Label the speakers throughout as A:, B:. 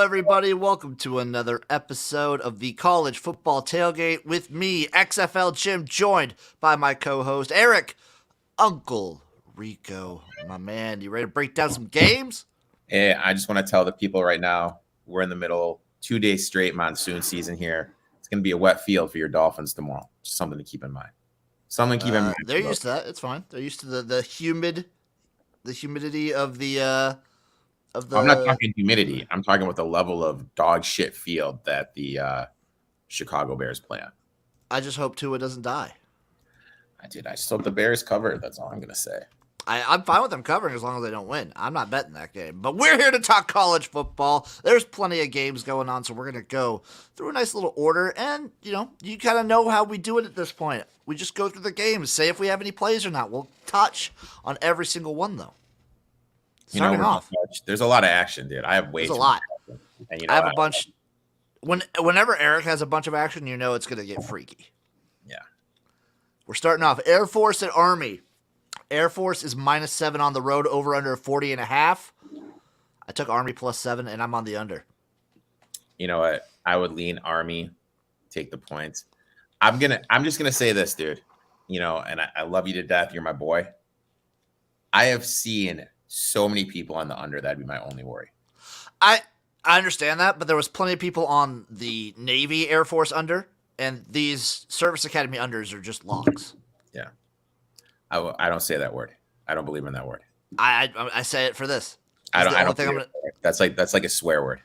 A: everybody. Welcome to another episode of the College Football Tailgate with me, XFL Jim, joined by my co-host, Eric, Uncle Rico. My man, you ready to break down some games?
B: Hey, I just want to tell the people right now, we're in the middle, 2 days straight monsoon season here. It's going to be a wet field for your Dolphins tomorrow. Just something to keep in mind.
A: They're used to that. It's fine. They're used to the humidity of the
B: I'm not talking humidity. I'm talking about the level of dog shit field that the Chicago Bears play on.
A: I just hope Tua doesn't die.
B: I just hope the Bears cover. That's all I'm going to say.
A: I'm fine with them covering as long as they don't win. I'm not betting that game. But we're here to talk college football. There's plenty of games going on, so we're going to go through a nice little order. And, you kind of know how we do it at this point. We just go through the games, say if we have any plays or not. We'll touch on every single one, though. Starting off.
B: There's a lot of action, dude. I have way
A: There's a lot.
B: And,
A: I have a bunch. Whenever Eric has a bunch of action, you know it's going to get freaky.
B: Yeah.
A: We're starting off Air Force at Army. Air Force is -7 on the road, over under 40.5. I took Army +7, and I'm on the under.
B: You know what? I would lean Army, take the points. I'm just gonna say this, dude. And I love you to death. You're my boy. I have seen so many people on the under. That'd be my only worry.
A: I understand that, but there was plenty of people on the Navy Air Force under, and these Service Academy unders are just logs.
B: Yeah. I don't say that word. I don't believe in that word.
A: I say it for this.
B: I don't. That's like a swear word.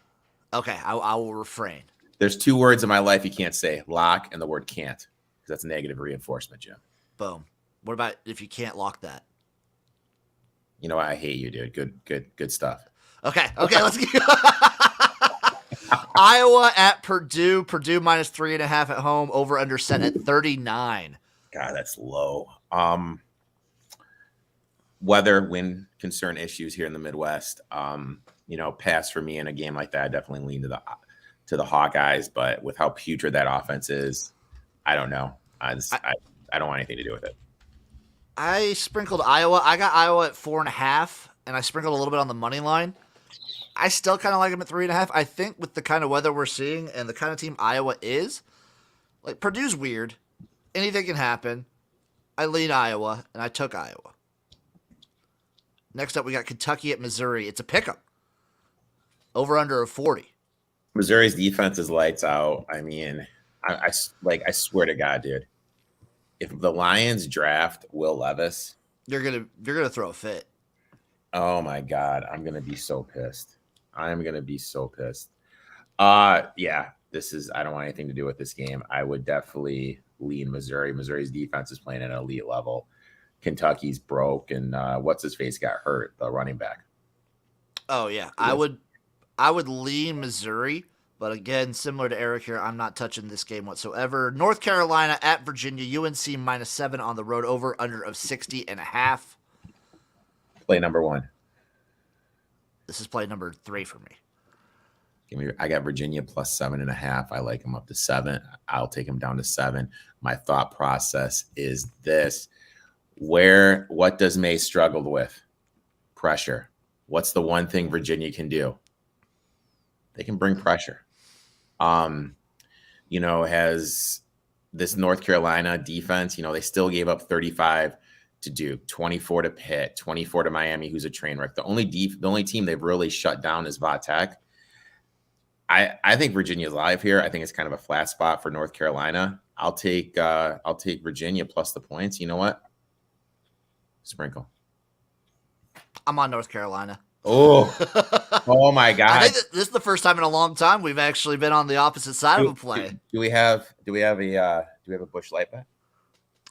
A: Okay, I will refrain.
B: There's 2 words in my life you can't say: lock and the word can't, because that's negative reinforcement, Jim.
A: Boom. What about if you can't lock that?
B: You know what? I hate you, dude. Good stuff.
A: Okay, let's get Iowa at Purdue. Purdue -3.5 at home. Over under set at 39.
B: God, that's low. Weather, wind concern issues here in the Midwest. Pass for me in a game like that. I definitely lean to the Hawkeyes, but with how putrid that offense is, I don't know. I don't want anything to do with it.
A: I sprinkled Iowa. I got Iowa at 4.5, and I sprinkled a little bit on the money line. I still kind of like them at 3.5. I think with the kind of weather we're seeing and the kind of team Iowa is, like Purdue's weird. Anything can happen. I lean Iowa, and I took Iowa. Next up, we got Kentucky at Missouri. It's a pick'em. Over under 40.
B: Missouri's defense is lights out. I mean, I swear to God, dude. If the Lions draft Will Levis,
A: you're gonna throw a fit.
B: Oh my God, I'm gonna be so pissed. Yeah, I don't want anything to do with this game. I would definitely lean Missouri. Missouri's defense is playing at an elite level. Kentucky's broke, and what's his face got hurt, the running back.
A: Oh yeah, I would lean Missouri. But again, similar to Eric here, I'm not touching this game whatsoever. North Carolina at Virginia, UNC -7 on the road, over under of 60.5.
B: Play number 1.
A: This is play number 3 for me.
B: I got Virginia +7.5. I like them up to 7. I'll take them down to 7. My thought process is this: what does May struggle with? Pressure. What's the one thing Virginia can do? They can bring pressure. Has this North Carolina defense, they still gave up 35 to Duke, 24 to Pitt, 24 to Miami, who's a train wreck. The only team they've really shut down is Vatech. I think Virginia's live here. I think it's kind of a flat spot for North Carolina. I'll take Virginia plus the points. You know what? Sprinkle.
A: I'm on North Carolina.
B: Oh my God!
A: I think this is the first time in a long time we've actually been on the opposite side of a play.
B: Do we have a Busch Light bet?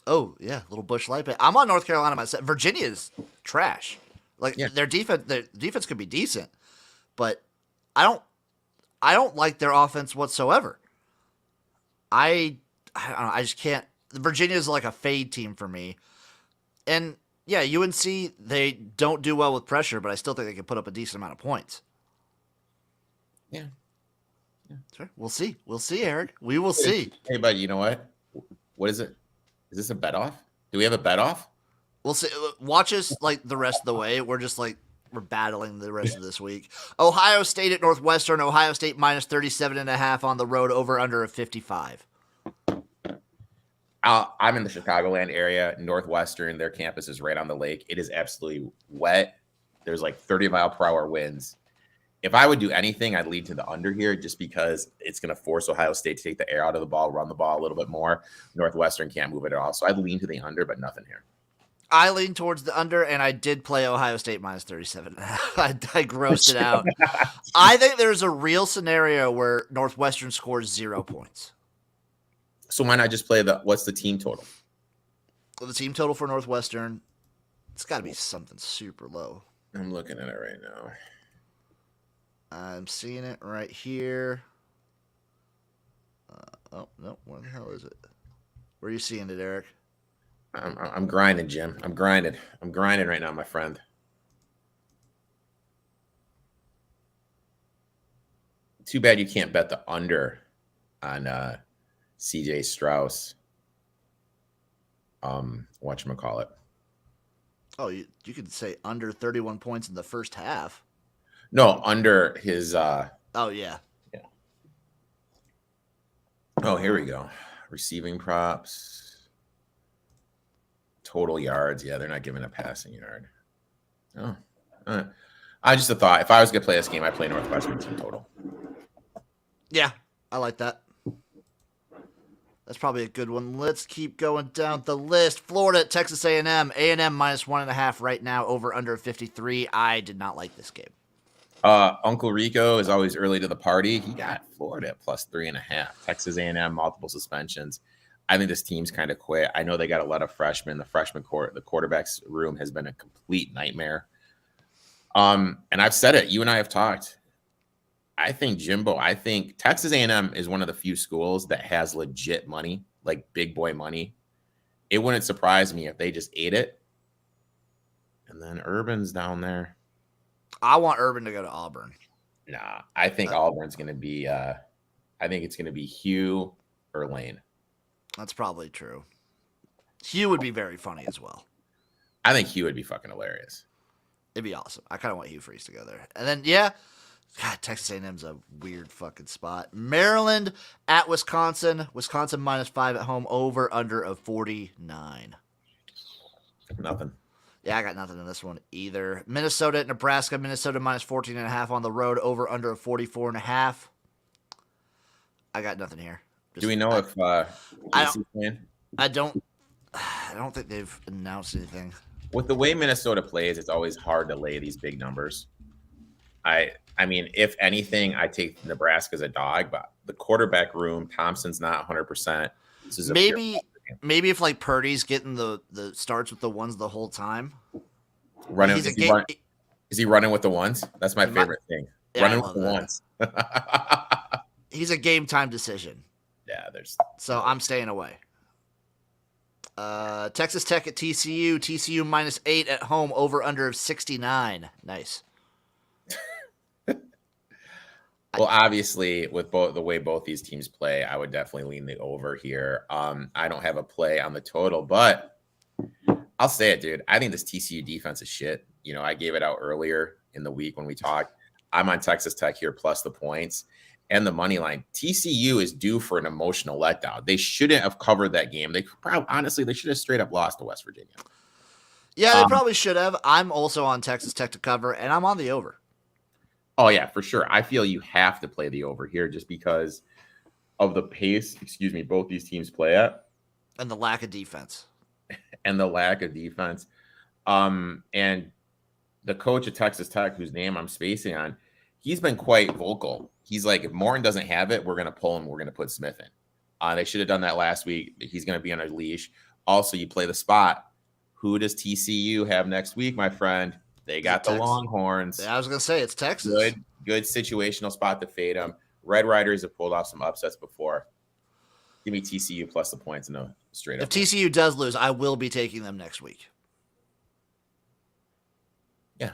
A: Oh yeah, little Busch Light bet. I'm on North Carolina myself. Virginia's trash. Their defense could be decent, but I don't like their offense whatsoever. I don't know. I just can't. Virginia's like a fade team for me, and. Yeah, UNC, they don't do well with pressure, but I still think they can put up a decent amount of points.
B: Yeah.
A: Sure. We'll see. We'll see, Eric. We will see.
B: Hey, buddy, you know what? What is it? Is this a bet off? Do we have a bet off?
A: We'll see. Watch us the rest of the way. We're just we're battling the rest of this week. Ohio State at Northwestern. Ohio State minus 37.5 on the road, over under a 55.
B: I'm in the Chicagoland area. Northwestern, their campus is right on the lake. It is absolutely wet. There's like 30-mile-per-hour winds. If I would do anything, I'd lead to the under here just because it's going to force Ohio State to take the air out of the ball, run the ball a little bit more. Northwestern can't move it at all. So I'd lean to the under, but nothing here.
A: I lean towards the under, and I did play Ohio State minus 37. I grossed it out. I think there's a real scenario where Northwestern scores 0 points.
B: So why not just play what's the team total?
A: Well, the team total for Northwestern, it's got to be something super low.
B: I'm looking at it right now.
A: I'm seeing it right here. Oh, no. Where the hell is it? Where are you seeing it, Eric?
B: I'm grinding, Jim. I'm grinding right now, my friend. Too bad you can't bet the under on CJ Strauss. Whatchamacallit.
A: Oh, you could say under 31 points in the first half.
B: No, under his
A: oh yeah.
B: Yeah. Oh, here we go. Receiving props. Total yards. Yeah, they're not giving a passing yard. Oh. I just thought if I was gonna play this game, I'd play Northwestern team total.
A: Yeah, I like that. That's probably a good one. Let's keep going down the list. Florida at Texas A&M. A&M minus 1.5 right now, over under 53. I did not like this game.
B: Uncle Rico is always early to the party. He got Florida at plus 3.5. Texas A&M, multiple suspensions. I think this team's kind of quit. I know they got a lot of freshmen. The freshman court, the quarterback's room has been a complete nightmare. And I've said it. You and I have talked. I think Texas A&M is one of the few schools that has legit money, like big boy money. It wouldn't surprise me if they just ate it. And then Urban's down there.
A: I want Urban to go to Auburn.
B: Nah, I think Auburn's going to be I think it's going to be Hugh or Lane.
A: That's probably true. Hugh would be very funny as well.
B: I think Hugh would be fucking hilarious.
A: It'd be awesome. I kind of want Hugh Freeze to go there. And then, yeah, God, Texas A&M's a weird fucking spot. Maryland at Wisconsin. Wisconsin minus 5 at home, over under of 49.
B: Nothing.
A: Yeah, I got nothing in this one either. Minnesota at Nebraska. Minnesota minus 14.5 on the road, over under of 44.5. I got nothing here.
B: Do we know if
A: I don't think they've announced anything.
B: With the way Minnesota plays, it's always hard to lay these big numbers. I mean, if anything, I take Nebraska as a dog, but the quarterback room, Thompson's not 100%. This is
A: maybe if like Purdy's getting the starts with the ones the whole time.
B: Is he running with the ones? That's my favorite thing.
A: Yeah,
B: running with the ones.
A: He's a game time decision.
B: Yeah,
A: so I'm staying away. Texas Tech at TCU. TCU minus 8 at home, over under of 69. Nice.
B: Well, obviously, with the way both these teams play, I would definitely lean the over here. I don't have a play on the total, but I'll say it, dude. I think this TCU defense is shit. You know, I gave it out earlier in the week when we talked. I'm on Texas Tech here plus the points and the money line. TCU is due for an emotional letdown. They shouldn't have covered that game. They should have straight up lost to West Virginia.
A: Yeah, they probably should have. I'm also on Texas Tech to cover, and I'm on the over.
B: Oh, yeah, for sure. I feel you have to play the over here just because of the pace, both these teams play at.
A: And the lack of defense.
B: And the coach of Texas Tech, whose name I'm spacing on, he's been quite vocal. He's like, if Morin doesn't have it, we're going to pull him. We're going to put Smith in. They should have done that last week. He's going to be on a leash. Also, you play the spot. Who does TCU have next week, my friend? They got the Longhorns.
A: Yeah, I was going to say, it's Texas.
B: Good situational spot to fade them. Red Riders have pulled off some upsets before. Give me TCU plus the points and a straight up.
A: If TCU does lose, I will be taking them next week.
B: Yeah.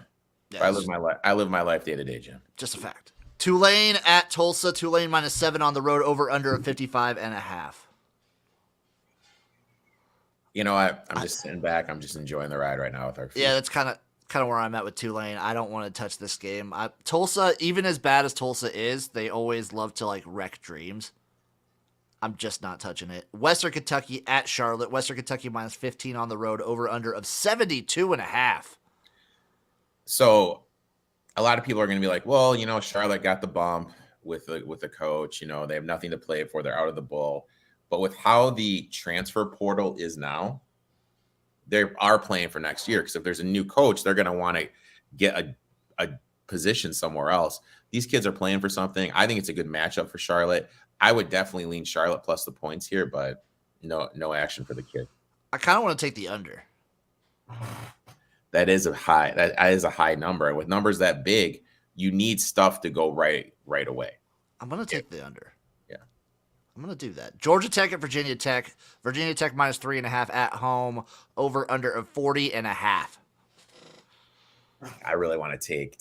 B: Yes. I live my life day to day, Jim.
A: Just a fact. Tulane at Tulsa. Tulane minus 7 on the road, over under of 55.5.
B: You know, I'm just sitting back. I'm just enjoying the ride right now with our feet.
A: Yeah, that's kind kind of where I'm at with Tulane. I don't want to touch this game. Tulsa, even as bad as Tulsa is, they always love to like wreck dreams. I'm just not touching it. Western Kentucky at Charlotte. Western Kentucky minus 15 on the road. Over under of 72.5.
B: So a lot of people are going to be like, well, Charlotte got the bump with the coach. They have nothing to play for. They're out of the bowl. But with how the transfer portal is now, they are playing for next year, because if there's a new coach, they're going to want to get a position somewhere else. These kids are playing for something. I think it's a good matchup for Charlotte. I would definitely lean Charlotte plus the points here, but no action for the kid.
A: I kind of want to take the under.
B: That is a high number. With numbers that big, you need stuff to go right away.
A: I'm going to take the under.
B: Yeah.
A: I'm going to do that. Georgia Tech at Virginia Tech. Virginia Tech minus 3.5 at home. Over under of 40.5.
B: I really want to take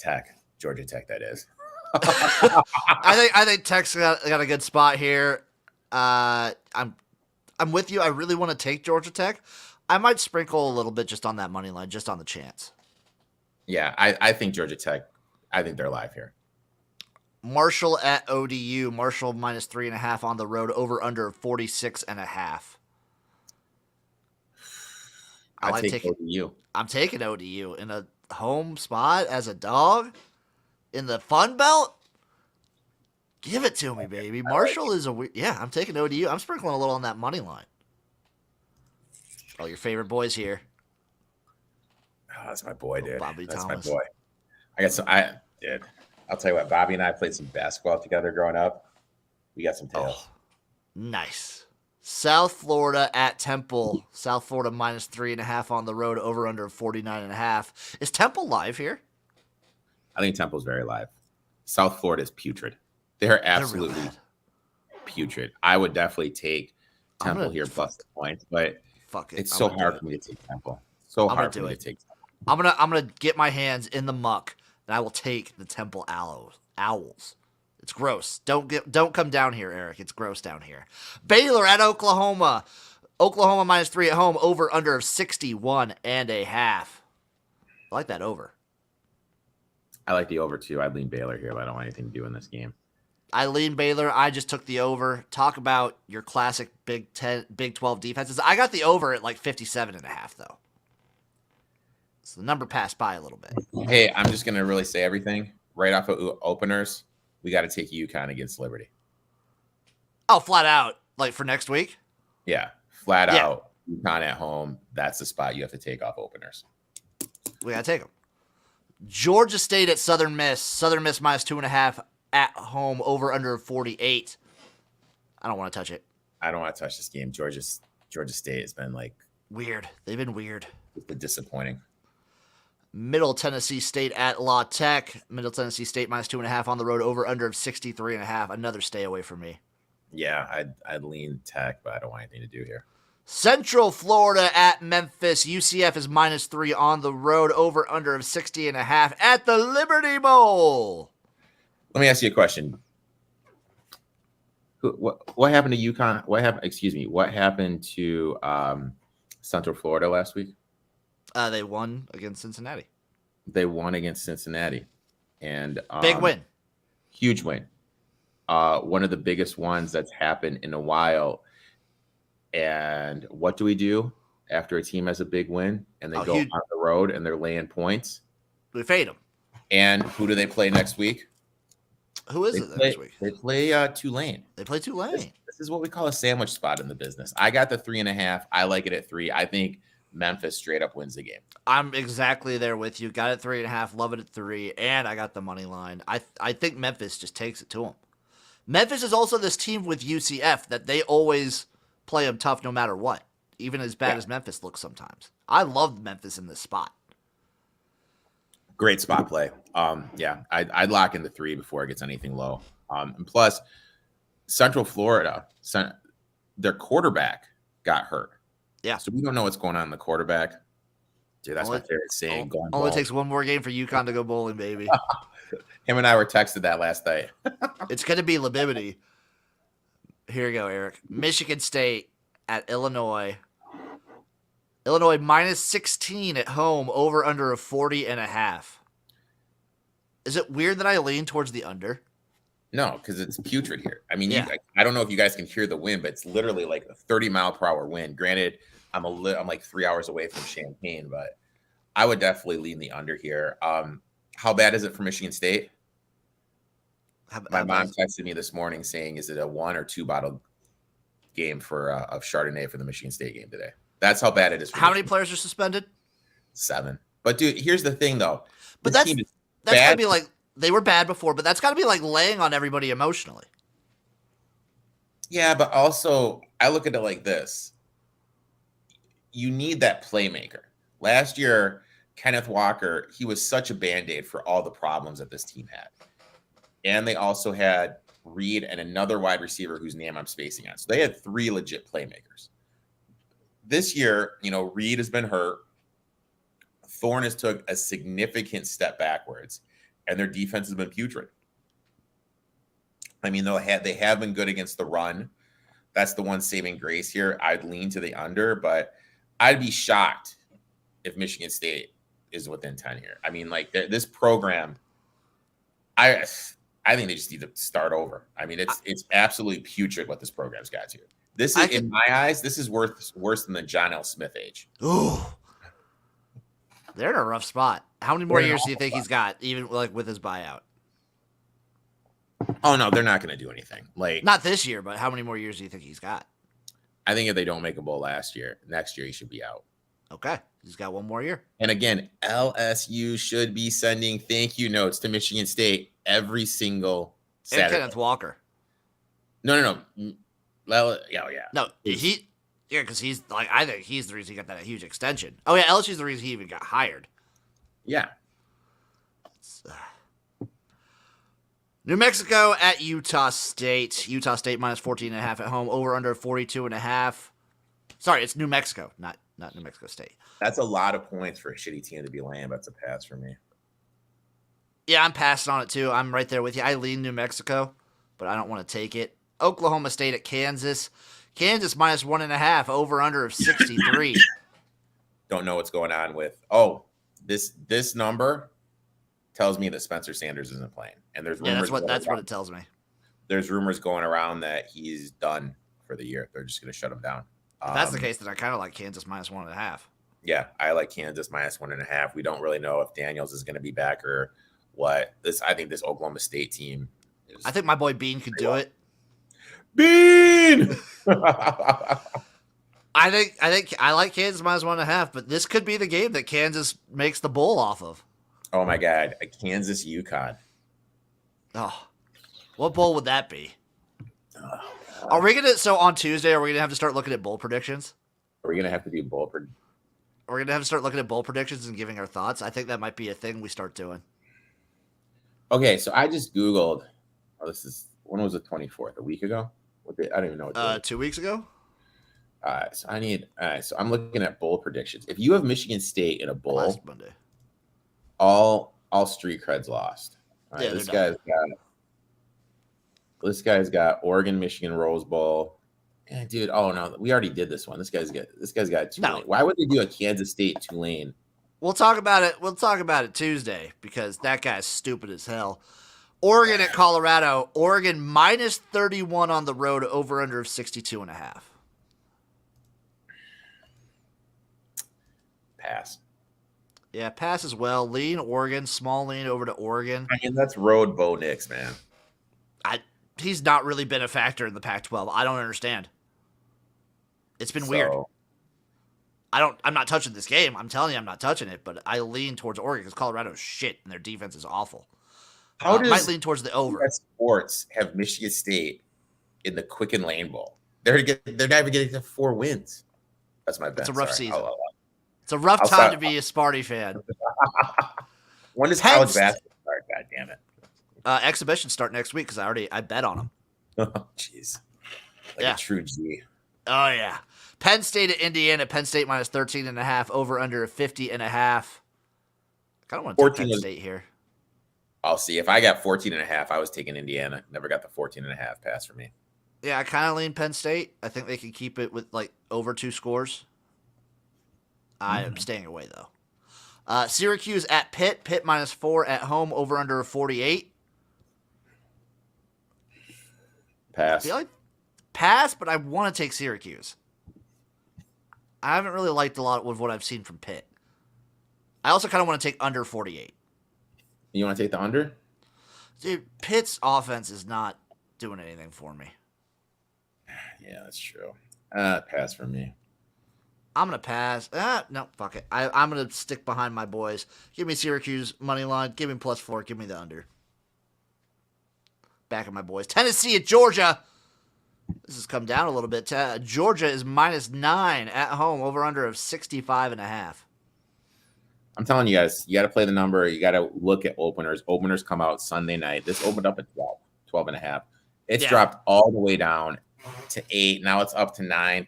B: Georgia Tech, that is.
A: I think Tech's got a good spot here. I'm with you. I really want to take Georgia Tech. I might sprinkle a little bit just on that money line, just on the chance.
B: Yeah, I think Georgia Tech, I think they're live here.
A: Marshall at ODU. Marshall minus 3.5 on the road. Over under 46.5.
B: I take ODU.
A: I'm taking ODU in a home spot as a dog in the Fun Belt. Give it to me, baby. Marshall is I'm taking ODU. I'm sprinkling a little on that money line. Oh, your favorite boys here.
B: Oh, that's my boy, dude.
A: Bobby
B: That's
A: Thomas.
B: my boy. I'll tell you what, Bobby and I played some basketball together growing up. We got some tails.
A: Oh, nice. South Florida at Temple. South Florida minus 3.5 on the road. Over under 49.5. Is Temple live here?
B: I think Temple's very live. South Florida is putrid. They're absolutely putrid. I would definitely take Temple here plus the points, but it's so hard for me to take Temple. So hard for me to take Temple.
A: I'm gonna get my hands in the muck and I will take the Temple Owls. It's gross. Don't come down here, Eric. It's gross down here. Baylor at Oklahoma. Oklahoma minus 3 at home. Over under of 61.5. I like that over.
B: I like the over too. I'd lean Baylor here, but I don't want anything to do in this game.
A: I lean Baylor. I just took the over. Talk about your classic Big 12 defenses. I got the over at like 57.5 though. So the number passed by a little bit.
B: Hey, I'm just gonna really say everything right off of openers. We got to take UConn against Liberty.
A: Oh, flat out, like for next week?
B: Yeah, flat out. UConn at home. That's the spot you have to take off openers.
A: We got to take them. Georgia State at Southern Miss. Southern Miss minus 2.5 at home. Over under 48. I don't want to touch it.
B: I don't want to touch this game. Georgia State has been like
A: weird. They've been weird.
B: It's been disappointing.
A: Middle Tennessee State at La Tech. Middle Tennessee State minus 2.5 on the road. Over under of 63.5. Another stay away from me.
B: Yeah, I'd lean Tech, but I don't want anything to do here.
A: Central Florida at Memphis. UCF is minus 3 on the road. Over under of 60.5 at the Liberty Bowl.
B: Let me ask you a question. What happened to UConn? What happened to Central Florida last week?
A: They won against Cincinnati.
B: They won against Cincinnati, and
A: big win,
B: huge win. One of the biggest ones that's happened in a while. And what do we do after a team has a big win and they go on the road and they're laying points?
A: We fade them.
B: And who do they play next week?
A: Who is it next week?
B: They play Tulane.
A: They play Tulane.
B: This is what we call a sandwich spot in the business. I got the 3.5. I like it at 3. I think Memphis straight up wins the game.
A: I'm exactly there with you. Got it 3.5. Love it at 3. And I got the money line. I think Memphis just takes it to them. Memphis is also this team with UCF that they always play them tough no matter what, even as bad as Memphis looks sometimes. I love Memphis in this spot.
B: Great spot play. I'd lock in the 3 before it gets anything low. And plus, Central Florida, their quarterback got hurt.
A: Yeah.
B: So we don't know what's going on in the quarterback. Dude, that's my favorite saying.
A: Only takes one more game for UConn to go bowling, baby.
B: Him and I were texted that last night.
A: It's going to be Libibity. Here you go, Eric. Michigan State at Illinois. Illinois minus 16 at home, over under of 40.5. Is it weird that I lean towards the under?
B: No, because it's putrid here. I mean,
A: Yeah.
B: I don't know if you guys can hear the wind, but it's literally like a 30-mile-per-hour wind. Granted, I'm like 3 hours away from Champaign, but I would definitely lean the under here. How bad is it for Michigan State? My mom texted me this morning saying, "Is it a 1 or 2 bottle game for of Chardonnay for the Michigan State game today?" That's how bad it is.
A: How many players are suspended?
B: 7. But dude, here's the thing though.
A: But that's got to be like, they were bad before, but that's got to be like laying on everybody emotionally.
B: Yeah, but also I look at it like this. You need that playmaker. Last year, Kenneth Walker, he was such a Band-Aid for all the problems that this team had. And they also had Reed and another wide receiver whose name I'm spacing on. So they had 3 legit playmakers. This year, Reed has been hurt. Thorne has took a significant step backwards, and their defense has been putrid. I mean, they have been good against the run. That's the one saving grace here. I'd lean to the under, but I'd be shocked if Michigan State is within 10 here. I mean, like this program, I think they just need to start over. I mean, it's absolutely putrid what this program's got to. This is, in my eyes, this is worse than the John L. Smith age.
A: Ooh. They're in a rough spot. How many more years do you think he's got, even like with his buyout?
B: Oh no, they're not going to do anything. Like,
A: not this year, but how many more years do you think he's got?
B: I think if they don't make a bowl next year he should be out.
A: Okay, he's got 1 more year.
B: And again, LSU should be sending thank you notes to Michigan State every single Saturday.
A: And Kenneth Walker.
B: No. Well, yeah.
A: No, because he's like, I think he's the reason he got that huge extension. Oh yeah, LSU's the reason he even got hired.
B: Yeah.
A: New Mexico at Utah State. Utah State minus 14.5 at home, over under 42.5. Sorry, it's New Mexico, not New Mexico State.
B: That's a lot of points for a shitty team to be laying, but it's a pass for me.
A: Yeah, I'm passing on it too. I'm right there with you. I lean New Mexico, but I don't want to take it. Oklahoma State at Kansas. Kansas minus 1.5, over under of 63.
B: Don't know what's going on with this number tells me that Spencer Sanders isn't playing. And there's rumors.
A: Yeah, that's what it tells me.
B: There's rumors going around that he's done for the year. They're just going to shut him down.
A: If that's the case, then I kind of like Kansas minus 1.5.
B: Yeah, I like Kansas minus 1.5. We don't really know if Daniels is going to be back or what. I think this Oklahoma State team is.
A: I think my boy Bean could do it.
B: Bean.
A: I think I like Kansas minus 1.5, but this could be the game that Kansas makes the bowl off of.
B: Oh my God, a Kansas UConn.
A: Oh, what bowl would that be? Are we gonna? So on Tuesday, are we gonna have to start looking at bowl predictions?
B: Are we gonna have to do bowl?
A: We're gonna have to start looking at bowl predictions and giving our thoughts. I think that might be a thing we start doing.
B: Okay, so I just Googled. When was the 24th? A week ago? I don't even know. What
A: 2 weeks ago.
B: So I'm looking at bowl predictions. If you have Michigan State in a bowl,
A: Last Monday,
B: all street creds lost. All right,
A: yeah,
B: this guy's got Oregon, Michigan, Rose Bowl. Yeah, dude. Oh no, we already did this one. This guy's got Tulane. No. Why would they do a Kansas State Tulane?
A: We'll talk about it. We'll talk about it Tuesday because that guy's stupid as hell. Oregon at Colorado. Oregon minus 31 on the road, over under of 62.5.
B: Pass.
A: Yeah, pass as well. Lean Oregon, small lean over to Oregon.
B: I mean, that's road Bo Nix, man.
A: He's not really been a factor in the Pac-12. I don't understand. It's been weird. I'm not touching this game. I'm telling you, I'm not touching it. But I lean towards Oregon because Colorado's shit and their defense is awful.
B: How does
A: might lean towards the over.
B: Sports have Michigan State in the Quicken Lane Bowl? They're never getting to 4 wins. That's my bet.
A: It's a rough season. It's a rough time to be a Sparty fan.
B: When does college basketball start? God damn it.
A: Exhibitions start next week because I bet on them.
B: Oh, jeez. A true G.
A: Oh, yeah. Penn State at Indiana. Penn State minus 13.5, over under 50.5. I kind of want to take Penn State here.
B: I'll see. If I got 14.5, I was taking Indiana. Never got the 14.5 pass for me.
A: Yeah, I kind of lean Penn State. I think they can keep it with like over 2 scores. I am staying away, though. Syracuse at Pitt. Pitt -4 at home, over under 48.
B: Pass.
A: I feel like pass, but I want to take Syracuse. I haven't really liked a lot with what I've seen from Pitt. I also kind of want to take under 48.
B: You want to take the under?
A: Dude, Pitt's offense is not doing anything for me.
B: Yeah, that's true. Pass for me.
A: I'm going to pass. No, fuck it. I'm going to stick behind my boys. Give me Syracuse money line. Give me +4. Give me the under. Back at my boys. Tennessee at Georgia. This has come down a little bit. Georgia is -9 at home, over under of 65.5.
B: I'm telling you guys, you got to play the number. You got to look at openers. Openers come out Sunday night. This opened up at 12.5. It's dropped all the way down to 8. Now it's up to 9.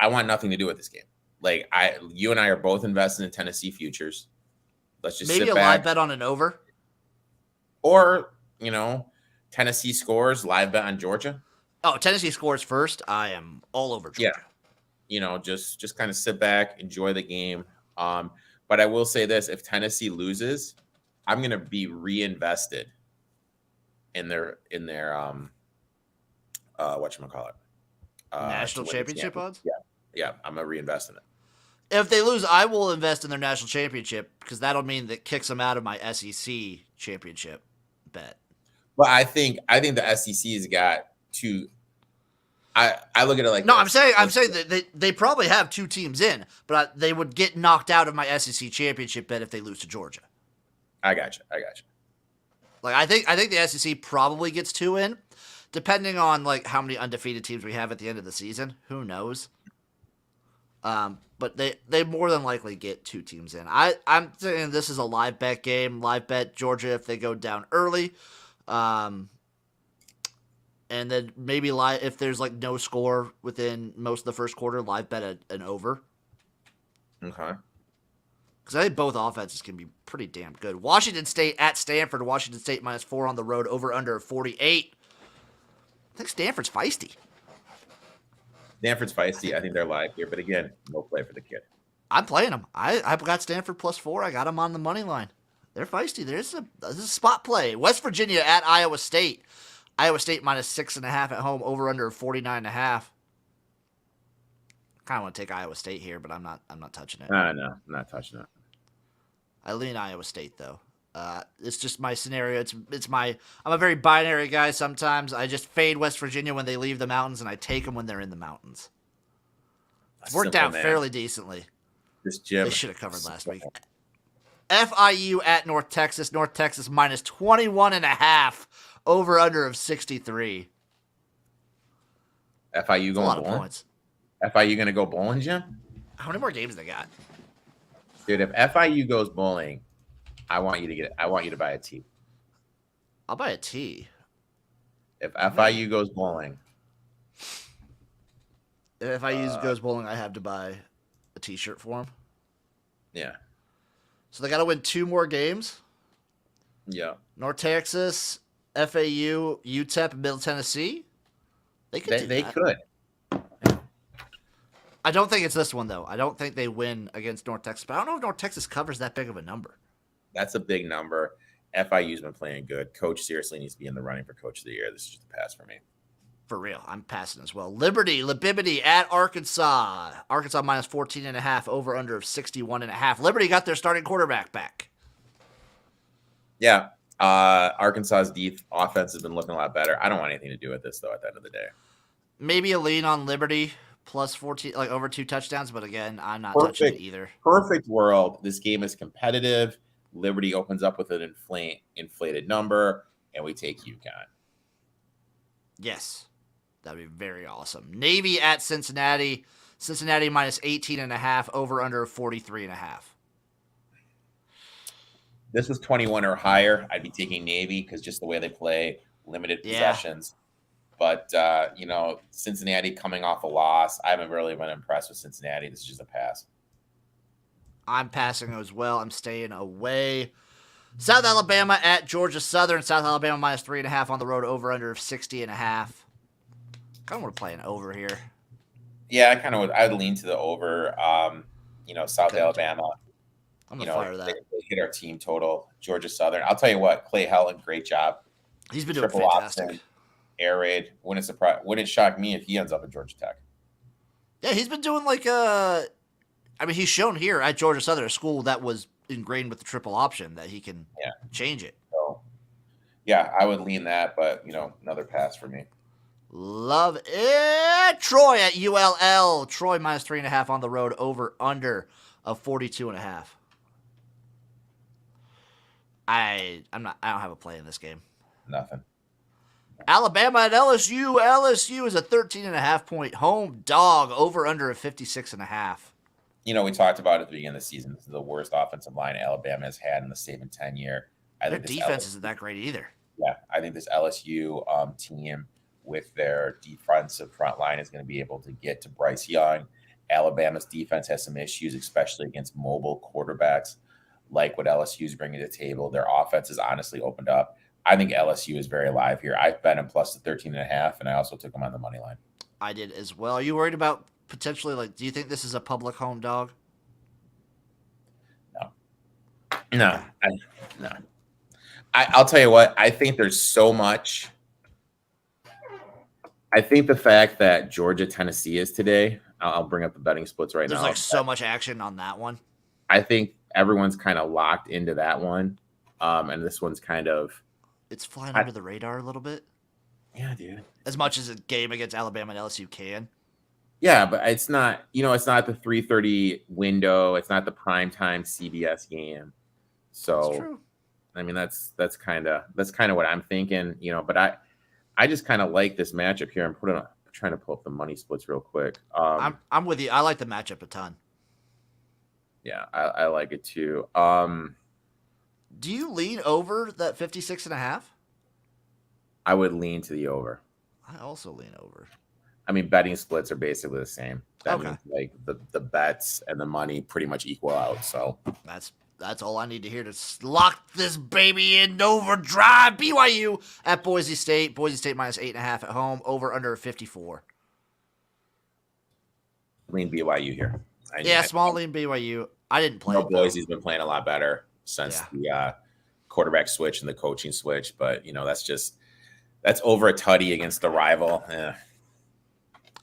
B: I want nothing to do with this game. Like, you and I are both invested in Tennessee futures. Let's just
A: maybe
B: sit
A: a
B: back.
A: live bet on an over,
B: Or Tennessee scores, live bet on Georgia.
A: Oh, Tennessee scores first. I am all over Georgia.
B: Yeah, just kind of sit back, enjoy the game. But I will say this: if Tennessee loses, I'm going to be reinvested in their whatchamacallit,
A: national championship odds.
B: Yeah, I'm gonna reinvest in it.
A: If they lose, I will invest in their national championship because that'll mean that kicks them out of my SEC championship bet.
B: But I think the SEC's got two. I look at it like
A: no.
B: this.
A: I'm saying that they probably have 2 teams in, but they would get knocked out of my SEC championship bet if they lose to Georgia.
B: I got you.
A: Like I think the SEC probably gets 2 in, depending on like how many undefeated teams we have at the end of the season. Who knows? But they more than likely get 2 teams in. I'm saying this is a live bet game. Live bet Georgia if they go down early. And then maybe if there's like no score within most of the first quarter, live bet an over.
B: Okay.
A: Because I think both offenses can be pretty damn good. Washington State at Stanford. Washington State -4 on the road, over under 48. I think Stanford's feisty.
B: Stanford's feisty. I think they're live here, but again, no play for the kid.
A: I'm playing them. I've got Stanford +4. I got them on the money line. They're feisty. This is a spot play. West Virginia at Iowa State. Iowa State -6.5 at home, over under 49.5. Kind of want to take Iowa State here, but I'm not touching it.
B: No, I'm not touching it.
A: I lean Iowa State though. It's just my scenario. I'm a very binary guy. Sometimes I just fade West Virginia when they leave the mountains, and I take them when they're in the mountains. It's worked out fairly decently.
B: This Jim.
A: They should have covered last week. FIU at North Texas. North Texas -21.5. Over under of 63.
B: FIU going
A: a lot of
B: bowling?
A: Points.
B: FIU going to go bowling, Jim?
A: How many more games they got?
B: Dude, if FIU goes bowling, I want you to buy a tee.
A: I'll buy a tee.
B: If FIU goes bowling.
A: If FIU goes bowling, I have to buy a t-shirt for them.
B: Yeah.
A: So they got to win 2 more games.
B: Yeah.
A: North Texas, FAU, UTEP, and Middle Tennessee. They could.
B: They could.
A: I don't think it's this one though. I don't think they win against North Texas. But I don't know if North Texas covers that big of a number.
B: That's a big number. FIU's been playing good. Coach seriously needs to be in the running for Coach of the Year. This is just a pass for me.
A: For real, I'm passing as well. Liberty at Arkansas. Arkansas -14.5. Over under of 61.5. Liberty got their starting quarterback back.
B: Yeah. Arkansas's offense has been looking a lot better. I don't want anything to do with this, though, at the end of the day.
A: Maybe a lean on Liberty +14, like over 2 touchdowns. But again, I'm not touching it either.
B: Perfect world. This game is competitive. Liberty opens up with an inflated number, and we take UConn.
A: Yes. That'd be very awesome. Navy at Cincinnati. Cincinnati -18.5. Over under 43.5.
B: This was 21 or higher. I'd be taking Navy because just the way they play, limited possessions. But, Cincinnati coming off a loss. I haven't really been impressed with Cincinnati. This is just a pass.
A: I'm passing as well. I'm staying away. South Alabama at Georgia Southern. South Alabama -3.5 on the road, over under of 60.5. Kind of want to play an over here.
B: Yeah, I kind of would. I'd lean to the over. South
A: Okay.
B: Alabama.
A: I'm gonna fire
B: They
A: that.
B: hit our team total. Georgia Southern. I'll tell you what, Clay Helton, great job.
A: He's been doing
B: Triple
A: fantastic.
B: option, air raid. Wouldn't shock me if he ends up at Georgia Tech.
A: Yeah, he's been doing like I mean, he's shown here at Georgia Southern, a school that was ingrained with the triple option, that he can change it.
B: So, yeah, I would lean that, but another pass for me.
A: Love it. Troy at ULL. Troy minus 3.5 on the road, over under of 42.5. I don't have a play in this game.
B: Nothing.
A: Alabama at LSU. LSU is a 13.5 point home dog, over under of 56.5.
B: We talked about at the beginning of the season, this is the worst offensive line Alabama has had in the 7-10 year.
A: Their defense isn't that great either.
B: Yeah, I think this LSU team with their defensive front line is going to be able to get to Bryce Young. Alabama's defense has some issues, especially against mobile quarterbacks, like what LSU is bringing to the table. Their offense has honestly opened up. I think LSU is very live here. I've bet them plus the 13.5, and I also took them on the money line.
A: I did as well. Are you worried about potentially, do you think this is a public home dog?
B: No. I'll tell you what, I think there's so much. I think the fact that Georgia Tennessee is today, I'll bring up the betting splits right now.
A: There's so much action on that one.
B: I think everyone's kind of locked into that one. And this one's kind of,
A: it's flying under the radar a little bit.
B: Yeah, dude.
A: As much as a game against Alabama and LSU can.
B: Yeah, but it's not, it's not the 3:30 window. It's not the primetime CBS game. So,
A: that's true.
B: I mean, that's kind of what I'm thinking, but I just kind of like this matchup here. I'm trying to pull up the money splits real quick.
A: I'm with you. I like the matchup a ton.
B: Yeah, I like it too.
A: Do you lean over that 56.5?
B: I would lean to the over.
A: I also lean over.
B: I mean, betting splits are basically the same. That
A: means
B: like the bets and the money pretty much equal out. So
A: that's all I need to hear to lock this baby in overdrive. BYU at Boise State. Boise State minus 8.5 at home, over under 54.
B: Lean BYU here.
A: Small lean BYU. I didn't play.
B: Boise's been playing a lot better since the quarterback switch and the coaching switch, but that's over a tutty against the rival.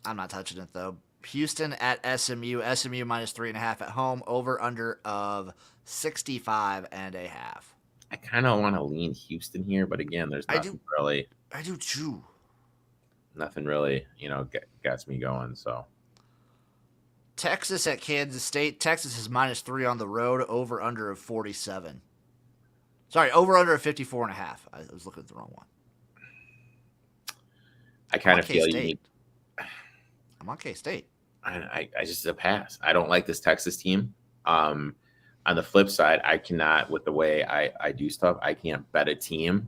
A: I'm not touching it though. Houston at SMU. SMU minus 3.5 at home, over under of 65.5.
B: I kind of want to lean Houston here, but again, there's nothing really.
A: I do too.
B: Nothing really, gets me going. So
A: Texas at Kansas State. Texas is minus 3 on the road, over under of 47. Sorry, over under of 54.5. I was looking at the wrong one.
B: I kind of feel
A: I'm on K-State.
B: I just a pass. I don't like this Texas team. On the flip side, I cannot, with the way I do stuff, I can't bet a team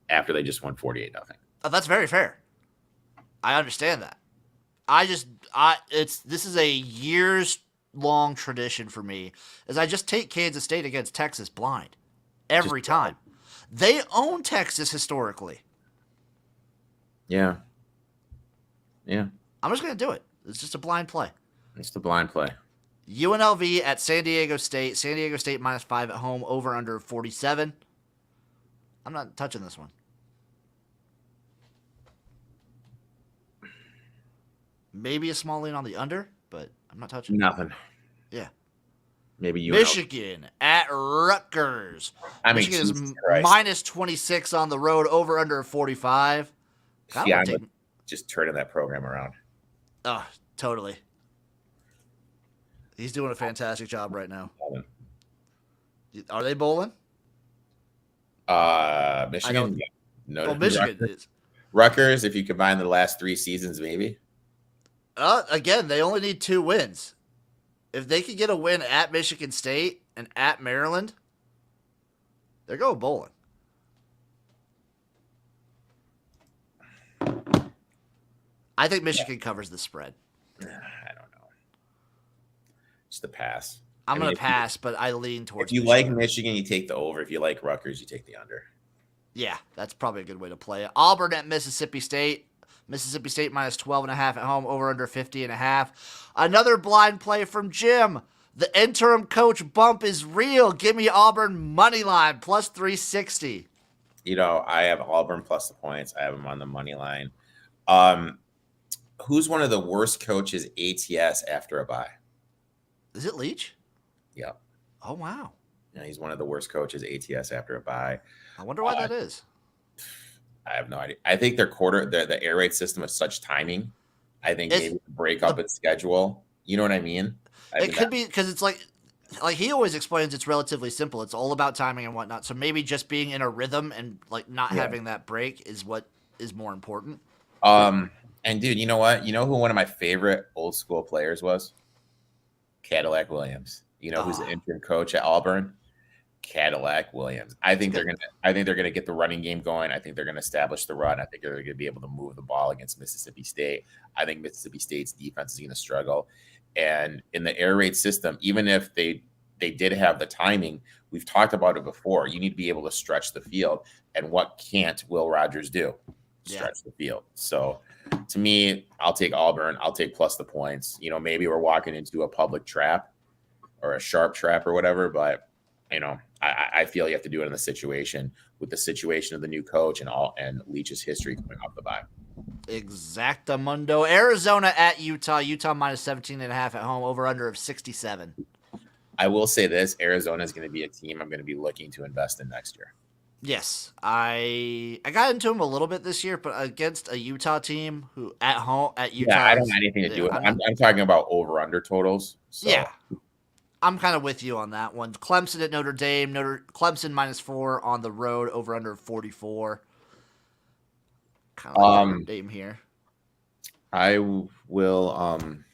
B: after they just won 48-0.
A: Oh, that's very fair. I understand that. This is a years long tradition for me, is I just take Kansas State against Texas blind every time. They own Texas historically.
B: Yeah.
A: I'm just going to do it. It's just a blind play.
B: It's the blind play.
A: UNLV at San Diego State. San Diego State minus 5 at home, over under 47. I'm not touching this one. Maybe a small lean on the under, but I'm not touching
B: nothing.
A: Yeah.
B: Maybe UNLV.
A: Michigan at Rutgers. Michigan is minus 26 on the road, over under 45.
B: I'm just turning that program around.
A: Oh, totally. He's doing a fantastic job right now. Are they bowling?
B: Michigan. No,
A: Michigan is.
B: Rutgers, if you combine the last 3 seasons, maybe.
A: Again, they only need 2 wins. If they could get a win at Michigan State and at Maryland, they're going bowling. I think Michigan covers the spread.
B: I don't know. Just a pass.
A: I'm going to pass, but I lean towards
B: If you like Michigan, you take the over. If you like Rutgers, you take the under.
A: Yeah, that's probably a good way to play it. Auburn at Mississippi State. Mississippi State minus 12.5 at home, over under 50.5. Another blind play from Jim. The interim coach bump is real. Give me Auburn money line plus 360.
B: I have Auburn plus the points. I have them on the money line. Who's one of the worst coaches ATS after a bye?
A: Is it Leach?
B: Yeah.
A: Oh, wow.
B: Yeah, he's one of the worst coaches ATS after a bye.
A: I wonder why that is.
B: I have no idea. I think the air raid system is such timing. I think maybe break up its schedule. You know what I mean?
A: It could be because it's like he always explains it's relatively simple. It's all about timing and whatnot. So maybe just being in a rhythm and like not having that break is what is more important.
B: And dude, you know what? You know who one of my favorite old school players was? Cadillac Williams. You know who's the interim coach at Auburn? Cadillac Williams. I think they're gonna get the running game going. I think they're gonna establish the run. I think they're gonna be able to move the ball against Mississippi State. I think Mississippi State's defense is gonna struggle. And in the air raid system, even if they did have the timing, we've talked about it before. You need to be able to stretch the field. And what can't Will Rogers do? Stretch the field. So to me, I'll take Auburn. I'll take plus the points. Maybe we're walking into a public trap or a sharp trap or whatever, but I feel you have to do it in the situation with the situation of the new coach and Leach's history coming off the bye.
A: Exactamundo. Arizona at Utah. Utah minus 17.5 at home. Over under of 67.
B: I will say this: Arizona is going to be a team I'm going to be looking to invest in next year.
A: Yes, I got into them a little bit this year, but against a Utah team who at home at Utah.
B: Yeah, I don't have anything to do with it. I'm talking about over under totals. So.
A: Yeah. I'm kind of with you on that one. Clemson at Notre Dame. Clemson -4 on the road. Over under 44. Kind of like Notre Dame here.
B: I will. I'm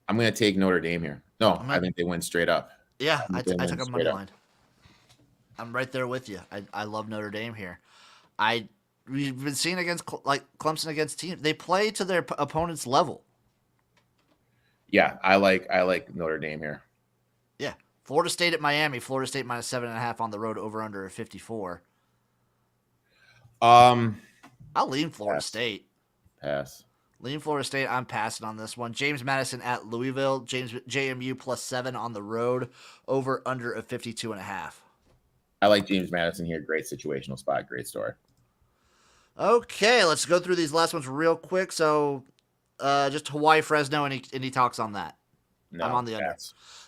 B: going to take Notre Dame here. No, I think they win straight up.
A: Yeah, I took a money line. I'm right there with you. I love Notre Dame here. We've been seeing against Clemson against teams. They play to their opponent's level.
B: Yeah, I like Notre Dame here.
A: Yeah. Florida State at Miami. Florida State minus 7.5 on the road. Over under 54. I'll lean Florida State.
B: Pass.
A: Lean Florida State. I'm passing on this one. James Madison at Louisville. JMU +7 on the road. Over under of 52.5.
B: I like James Madison here. Great situational spot. Great story.
A: Okay, let's go through these last ones real quick. So, just Hawaii Fresno, any talks on that?
B: No,
A: I'm on the under.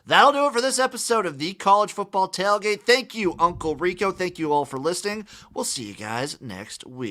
A: That'll do it for this episode of the College Football Tailgate. Thank you, Uncle Rico. Thank you all for listening. We'll see you guys next week.